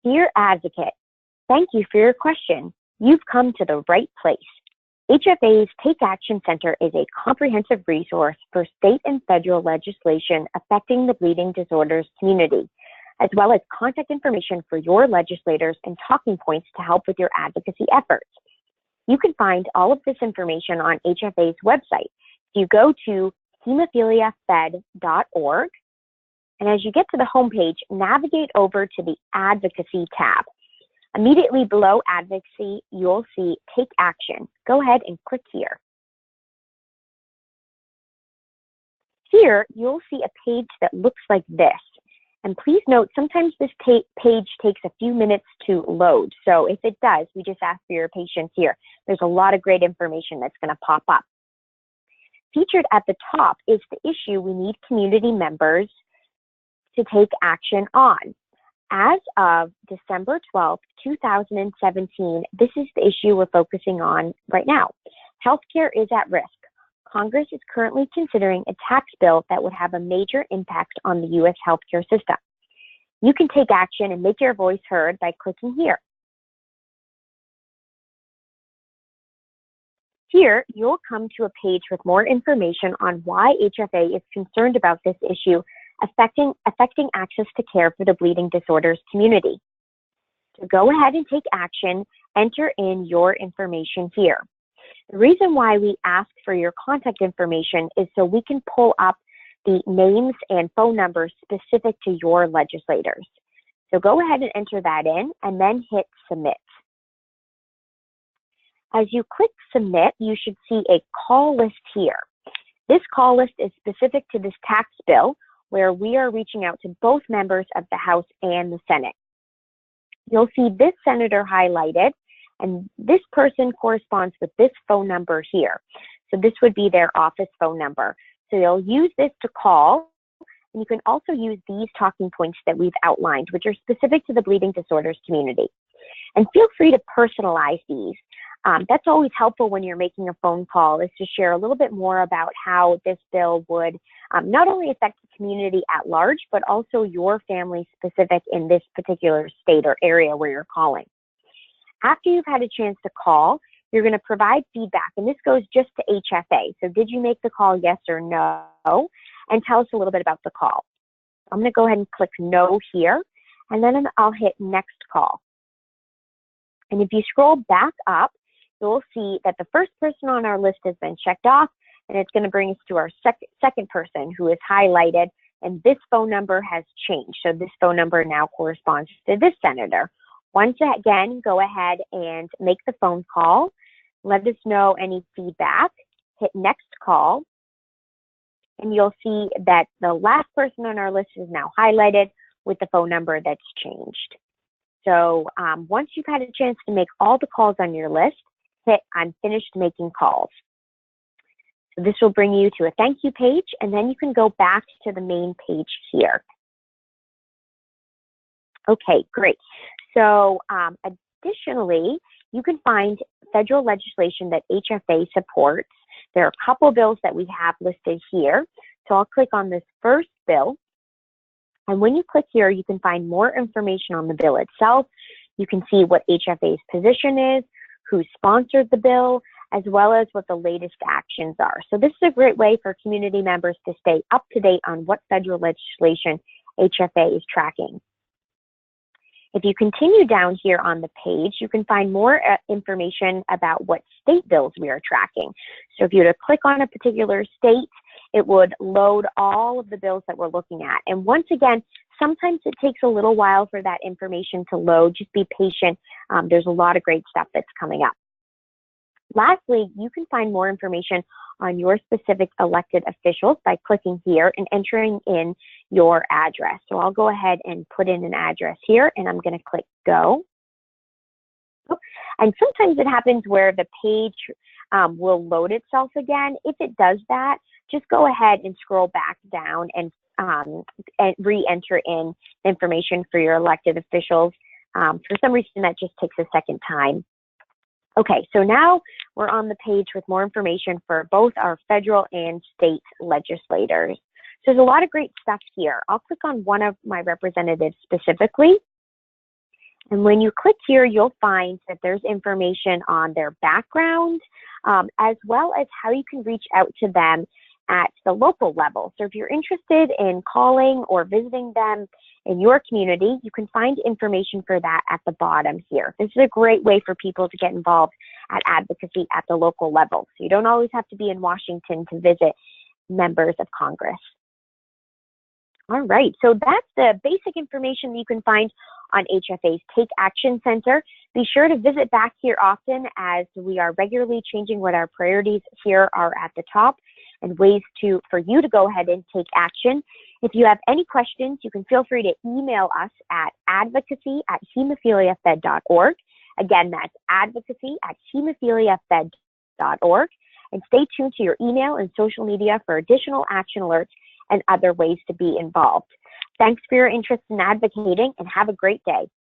Dear Advocate, thank you for your question. You've come to the right place. HFA's Take Action Center is a comprehensive resource for state and federal legislation affecting the bleeding disorders community, as well as contact information for your legislators and talking points to help with your advocacy efforts. You can find all of this information on HFA's website. You go to hemophiliafed.org, and as you get to the homepage, navigate over to the Advocacy tab. Immediately below Advocacy, you'll see Take Action. Go ahead and click here. Here, you'll see a page that looks like this. And please note, sometimes this page takes a few minutes to load. So if it does, we just ask for your patience here. There's a lot of great information that's going to pop up. Featured at the top is the issue we need community members to take action on. As of December 12th, 2017, this is the issue we're focusing on right now. Healthcare is at risk. Congress is currently considering a tax bill that would have a major impact on the U.S. healthcare system. You can take action and make your voice heard by clicking here. Here, you'll come to a page with more information on why HFA is concerned about this issue affecting access to care for the bleeding disorders community. So go ahead and take action, enter in your information here. The reason why we ask for your contact information is so we can pull up the names and phone numbers specific to your legislators. So go ahead and enter that in and then hit submit. As you click submit, you should see a call list here. This call list is specific to this tax bill, where we are reaching out to both members of the House and the Senate. You'll see this senator highlighted, and this person corresponds with this phone number here. So this would be their office phone number. So you'll use this to call, and you can also use these talking points that we've outlined, which are specific to the bleeding disorders community. And feel free to personalize these. That's always helpful when you're making a phone call, is to share a little bit more about how this bill would not only affect the community at large, but also your family specific in this particular state or area where you're calling. After you've had a chance to call, you're going to provide feedback, and this goes just to HFA. So did you make the call, yes or no? And tell us a little bit about the call. I'm going to go ahead and click no here, and then I'll hit next call. And if you scroll back up, you'll see that the first person on our list has been checked off, and it's going to bring us to our second person who is highlighted, and this phone number has changed. So this phone number now corresponds to this senator. Once again, go ahead and make the phone call. Let us know any feedback. Hit next call, and you'll see that the last person on our list is now highlighted with the phone number that's changed. So once you've had a chance to make all the calls on your list, hit I'm finished making calls. So this will bring you to a thank you page, and then you can go back to the main page here. Okay, great. So additionally, you can find federal legislation that HFA supports. There are a couple bills that we have listed here. So I'll click on this first bill. And when you click here, you can find more information on the bill itself. You can see what HFA's position is, who sponsored the bill, as well as what the latest actions are. So this is a great way for community members to stay up to date on what federal legislation HFA is tracking. If you continue down here on the page, you can find more information about what state bills we are tracking. So if you were to click on a particular state, it would load all of the bills that we're looking at. And once again, sometimes it takes a little while for that information to load. Just be patient. There's a lot of great stuff that's coming up. Lastly, you can find more information on your specific elected officials by clicking here and entering in your address. So I'll go ahead and put in an address here, and I'm going to click go. And sometimes it happens where the page will load itself again. If it does that, just go ahead and scroll back down and re-enter in information for your elected officials. For some reason, that just takes a second time. Okay, so now we're on the page with more information for both our federal and state legislators. So there's a lot of great stuff here. I'll click on one of my representatives specifically, And when you click here, you'll find that there's information on their background, as well as how you can reach out to them at the local level. So if you're interested in calling or visiting them in your community, you can find information for that at the bottom here. This is a great way for people to get involved at advocacy at the local level. So you don't always have to be in Washington to visit members of Congress. All right, so that's the basic information that you can find on HFA's Take Action Center. Be sure to visit back here often, as we are regularly changing what our priorities here are at the top and ways for you to go ahead and take action. If you have any questions, you can feel free to email us at advocacy@hemophiliafed.org. Again, that's advocacy@hemophiliafed.org. And stay tuned to your email and social media for additional action alerts and other ways to be involved. Thanks for your interest in advocating, and have a great day.